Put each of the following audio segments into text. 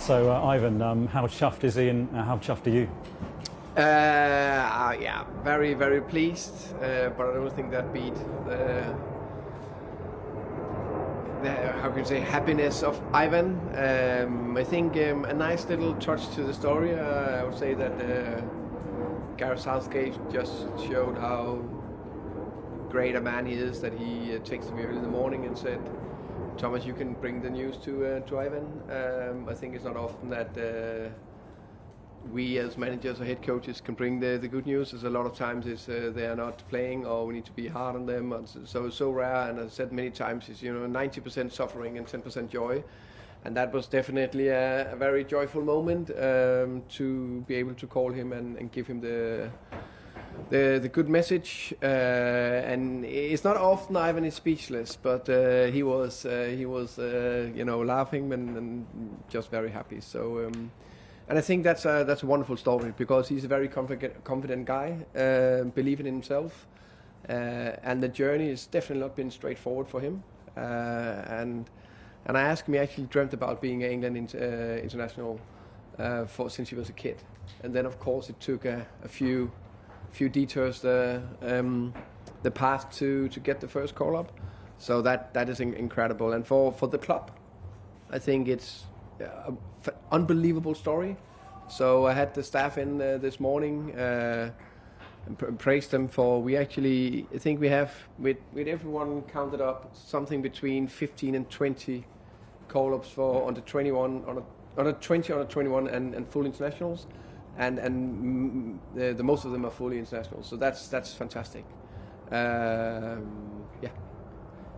So, Ivan, how chuffed is he and how chuffed are you? Yeah, very, very pleased, but I don't think that beat the how can you say, happiness of Ivan. I think a nice little touch to the story. I would say that Gareth Southgate just showed how great a man he is, that he texted me early in the morning and said, Thomas, you can bring the news to Ivan. I think it's not often that we as managers or head coaches can bring the good news. As a lot of times it's they are not playing or we need to be hard on them. So it's so rare, and I've said many times, it's 90% suffering and 10% joy. And that was definitely a very joyful moment to be able to call him and give him the good message. And it's not often Ivan is speechless, but he was laughing and just very happy. So and I think that's a wonderful story, because he's a very confident guy, believing in himself, and the journey has definitely not been straightforward for him. And I asked him, he actually dreamt about being an England international since he was a kid. And then, of course, it took a few detours the path to get the first call up. So that is incredible. And for the club, I think it's an unbelievable story. So I had the staff in this morning and praised them for, I think we have, with everyone counted up, something between 15 and 20 call-ups for under 21, under 20, under 21 and full internationals. And the most of them are fully international, so that's fantastic. Yeah.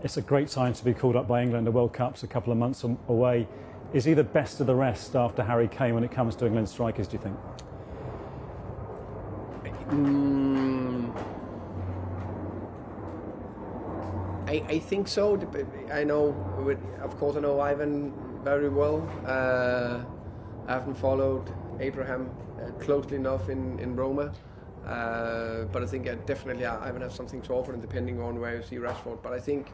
It's a great time to be called up by England. The World Cup's a couple of months away. Is he the best of the rest after Harry Kane when it comes to England strikers, do you think? I think so. I know, of course, I know Ivan very well. I haven't followed Abraham closely enough in Roma, but I think definitely Ivan has something to offer, and depending on where you see Rashford. But I think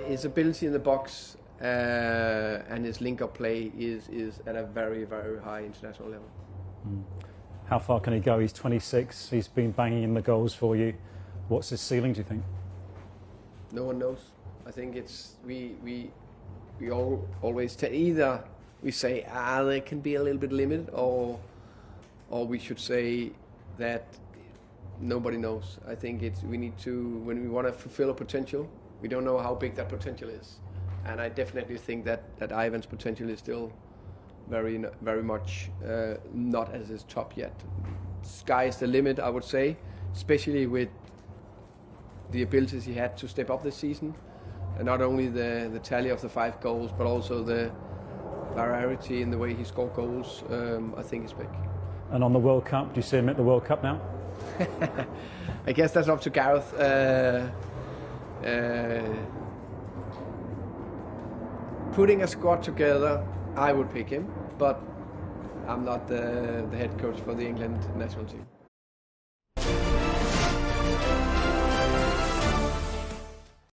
his ability in the box and his link-up play is at a very, very high international level. How far can he go? He's 26. He's been banging in the goals for you. What's his ceiling, do you think? No one knows. I think it's we always either we say there can be a little bit limited, or we should say that nobody knows. I think we need to, when we want to fulfill a potential, we don't know how big that potential is, and I definitely think that Ivan's potential is still very, very much not at his top yet. Sky's the limit, I would say, especially with the abilities he had to step up this season, and not only the tally of the 5 goals, but also the variety in the way he scored goals. I think is big. And on the World Cup, do you see him at the World Cup now? I guess that's up to Gareth. Putting a squad together, I would pick him, but I'm not the head coach for the England national team.